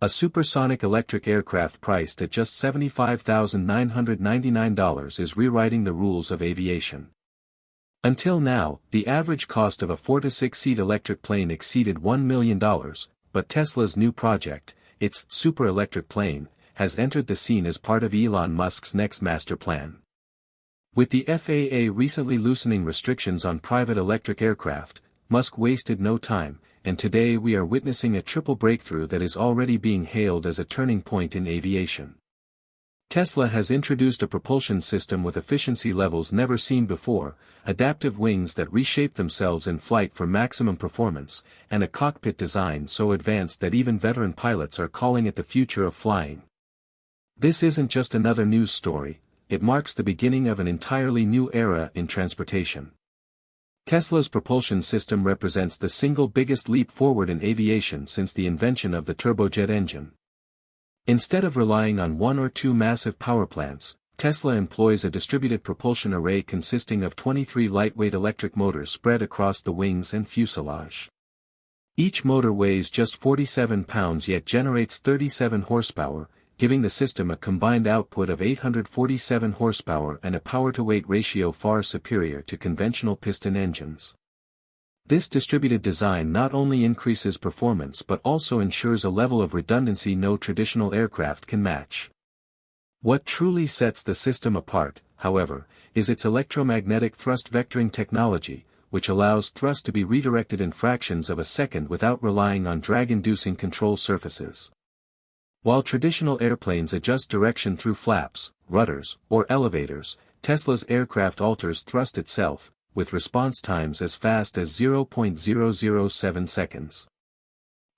A supersonic electric aircraft priced at just $75,999 is rewriting the rules of aviation. Until now, the average cost of a 4- to 6-seat electric plane exceeded $1 million, but Tesla's new project, its super electric plane, has entered the scene as part of Elon Musk's next master plan. With the FAA recently loosening restrictions on private electric aircraft, Musk wasted no time, and today we are witnessing a triple breakthrough that is already being hailed as a turning point in aviation. Tesla has introduced a propulsion system with efficiency levels never seen before, adaptive wings that reshape themselves in flight for maximum performance, and a cockpit design so advanced that even veteran pilots are calling it the future of flying. This isn't just another news story, it marks the beginning of an entirely new era in transportation. Tesla's propulsion system represents the single biggest leap forward in aviation since the invention of the turbojet engine. Instead of relying on one or two massive power plants, Tesla employs a distributed propulsion array consisting of 23 lightweight electric motors spread across the wings and fuselage. Each motor weighs just 47 pounds yet generates 37 horsepower, giving the system a combined output of 847 horsepower and a power-to-weight ratio far superior to conventional piston engines. This distributed design not only increases performance but also ensures a level of redundancy no traditional aircraft can match. What truly sets the system apart, however, is its electromagnetic thrust vectoring technology, which allows thrust to be redirected in fractions of a second without relying on drag-inducing control surfaces. While traditional airplanes adjust direction through flaps, rudders, or elevators, Tesla's aircraft alters thrust itself, with response times as fast as 0.007 seconds.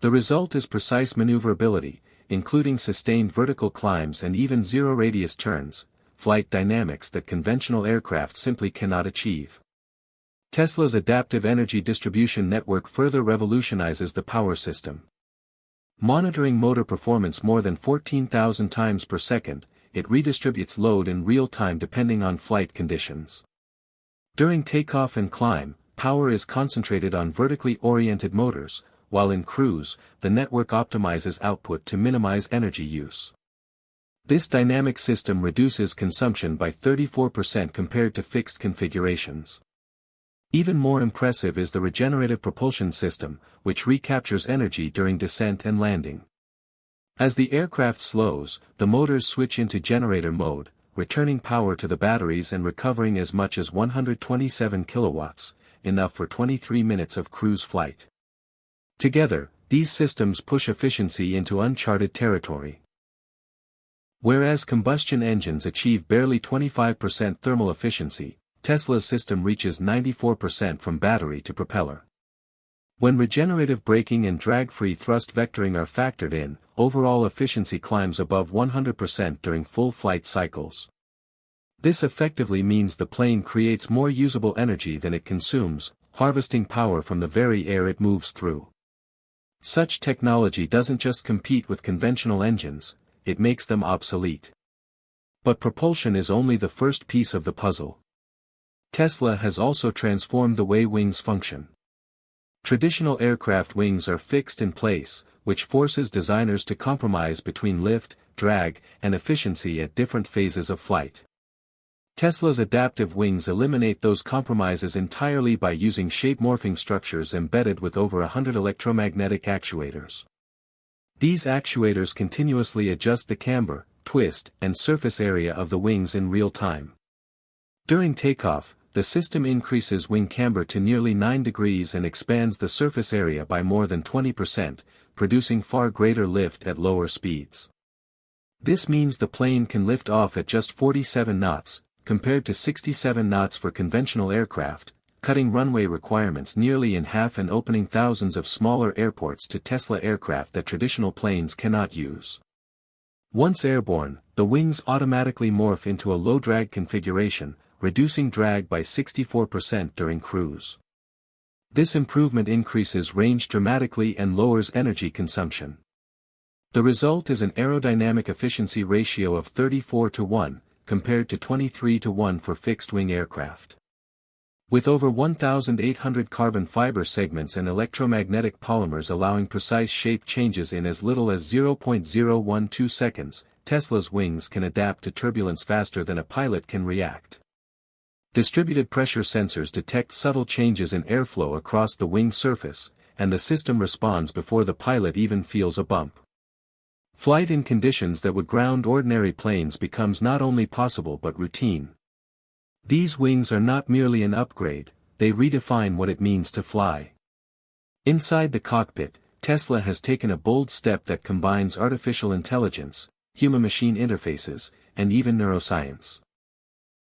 The result is precise maneuverability, including sustained vertical climbs and even zero-radius turns, flight dynamics that conventional aircraft simply cannot achieve. Tesla's adaptive energy distribution network further revolutionizes the power system. Monitoring motor performance more than 14,000 times per second, it redistributes load in real time depending on flight conditions. During takeoff and climb, power is concentrated on vertically oriented motors, while in cruise, the network optimizes output to minimize energy use. This dynamic system reduces consumption by 34% compared to fixed configurations. Even more impressive is the regenerative propulsion system, which recaptures energy during descent and landing. As the aircraft slows, the motors switch into generator mode, returning power to the batteries and recovering as much as 127 kilowatts, enough for 23 minutes of cruise flight. Together, these systems push efficiency into uncharted territory. Whereas combustion engines achieve barely 25% thermal efficiency, Tesla's system reaches 94% from battery to propeller. When regenerative braking and drag-free thrust vectoring are factored in, overall efficiency climbs above 100% during full flight cycles. This effectively means the plane creates more usable energy than it consumes, harvesting power from the very air it moves through. Such technology doesn't just compete with conventional engines, it makes them obsolete. But propulsion is only the first piece of the puzzle. Tesla has also transformed the way wings function. Traditional aircraft wings are fixed in place, which forces designers to compromise between lift, drag, and efficiency at different phases of flight. Tesla's adaptive wings eliminate those compromises entirely by using shape-morphing structures embedded with over 100 electromagnetic actuators. These actuators continuously adjust the camber, twist, and surface area of the wings in real time. During takeoff, the system increases wing camber to nearly 9 degrees and expands the surface area by more than 20%, producing far greater lift at lower speeds. This means the plane can lift off at just 47 knots, compared to 67 knots for conventional aircraft, cutting runway requirements nearly in half and opening thousands of smaller airports to Tesla aircraft that traditional planes cannot use. Once airborne, the wings automatically morph into a low-drag configuration, reducing drag by 64% during cruise. This improvement increases range dramatically and lowers energy consumption. The result is an aerodynamic efficiency ratio of 34:1, compared to 23:1 for fixed-wing aircraft. With over 1,800 carbon fiber segments and electromagnetic polymers allowing precise shape changes in as little as 0.012 seconds, Tesla's wings can adapt to turbulence faster than a pilot can react. Distributed pressure sensors detect subtle changes in airflow across the wing surface, and the system responds before the pilot even feels a bump. Flight in conditions that would ground ordinary planes becomes not only possible but routine. These wings are not merely an upgrade, they redefine what it means to fly. Inside the cockpit, Tesla has taken a bold step that combines artificial intelligence, human-machine interfaces, and even neuroscience.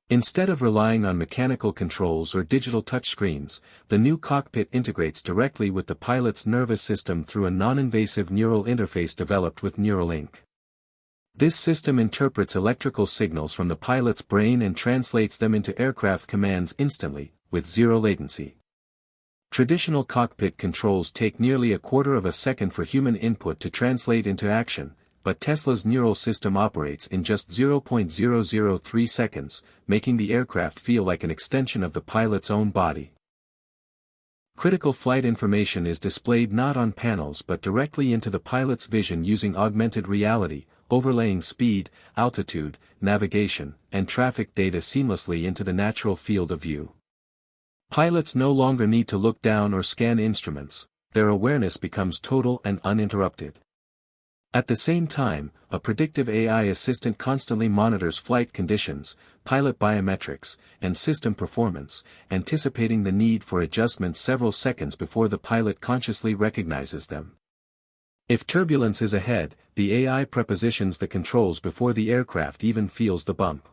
Instead of relying on mechanical controls or digital touchscreens, the new cockpit integrates directly with the pilot's nervous system through a non-invasive neural interface developed with Neuralink. This system interprets electrical signals from the pilot's brain and translates them into aircraft commands instantly, with zero latency. Traditional cockpit controls take nearly a quarter of a second for human input to translate into action, but Tesla's neural system operates in just 0.003 seconds, making the aircraft feel like an extension of the pilot's own body. Critical flight information is displayed not on panels but directly into the pilot's vision using augmented reality, overlaying speed, altitude, navigation, and traffic data seamlessly into the natural field of view. Pilots no longer need to look down or scan instruments, their awareness becomes total and uninterrupted. At the same time, a predictive AI assistant constantly monitors flight conditions, pilot biometrics, and system performance, anticipating the need for adjustments several seconds before the pilot consciously recognizes them. If turbulence is ahead, the AI prepositions the controls before the aircraft even feels the bump.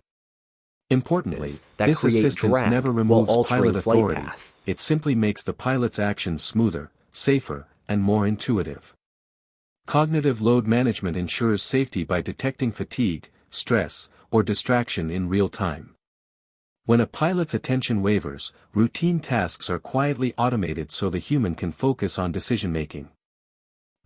Importantly, this assistance never removes pilot authority, it simply makes the pilot's actions smoother, safer, and more intuitive. Cognitive load management ensures safety by detecting fatigue, stress, or distraction in real time. When a pilot's attention wavers, routine tasks are quietly automated so the human can focus on decision-making.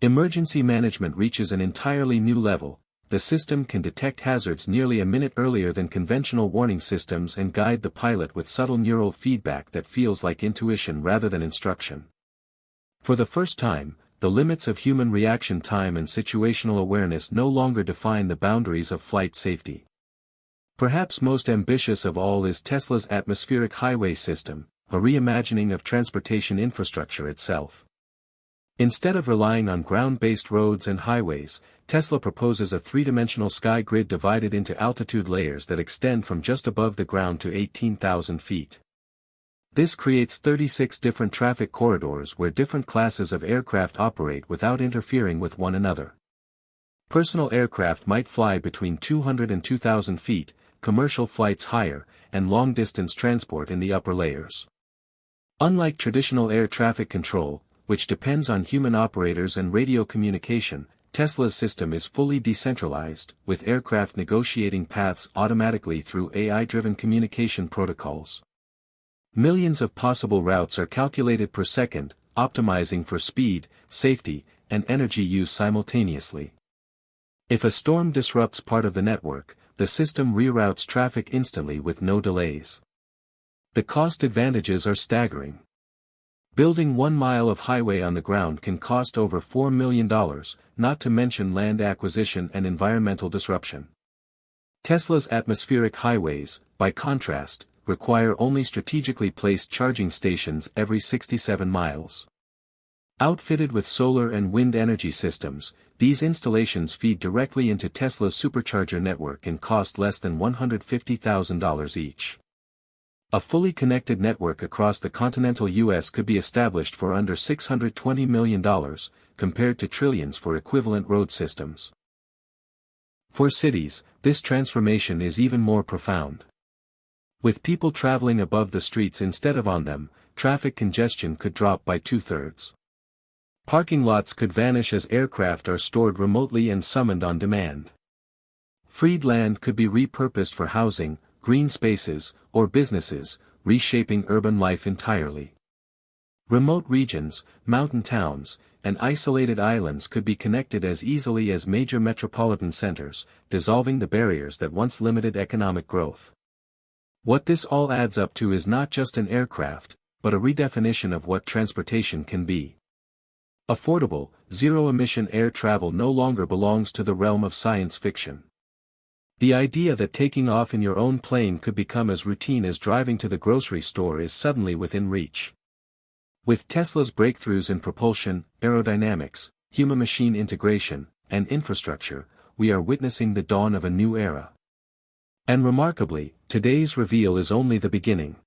Emergency management reaches an entirely new level. The system can detect hazards nearly a minute earlier than conventional warning systems and guide the pilot with subtle neural feedback that feels like intuition rather than instruction. For the first time, the limits of human reaction time and situational awareness no longer define the boundaries of flight safety. Perhaps most ambitious of all is Tesla's atmospheric highway system, a reimagining of transportation infrastructure itself. Instead of relying on ground-based roads and highways, Tesla proposes a three-dimensional sky grid divided into altitude layers that extend from just above the ground to 18,000 feet. This creates 36 different traffic corridors where different classes of aircraft operate without interfering with one another. Personal aircraft might fly between 200 and 2,000 feet, commercial flights higher, and long-distance transport in the upper layers. Unlike traditional air traffic control, which depends on human operators and radio communication, Tesla's system is fully decentralized, with aircraft negotiating paths automatically through AI-driven communication protocols. Millions of possible routes are calculated per second, optimizing for speed, safety, and energy use simultaneously. If a storm disrupts part of the network, the system reroutes traffic instantly with no delays. The cost advantages are staggering. Building 1 mile of highway on the ground can cost over $4 million, not to mention land acquisition and environmental disruption. Tesla's atmospheric highways, by contrast, require only strategically placed charging stations every 67 miles. Outfitted with solar and wind energy systems, these installations feed directly into Tesla's supercharger network and cost less than $150,000 each. A fully connected network across the continental U.S. could be established for under $620 million, compared to trillions for equivalent road systems. For cities, this transformation is even more profound. With people traveling above the streets instead of on them, traffic congestion could drop by 2/3. Parking lots could vanish as aircraft are stored remotely and summoned on demand. Freed land could be repurposed for housing, green spaces, or businesses, reshaping urban life entirely. Remote regions, mountain towns, and isolated islands could be connected as easily as major metropolitan centers, dissolving the barriers that once limited economic growth. What this all adds up to is not just an aircraft, but a redefinition of what transportation can be. Affordable, zero-emission air travel no longer belongs to the realm of science fiction. The idea that taking off in your own plane could become as routine as driving to the grocery store is suddenly within reach. With Tesla's breakthroughs in propulsion, aerodynamics, human-machine integration, and infrastructure, we are witnessing the dawn of a new era. And remarkably, today's reveal is only the beginning.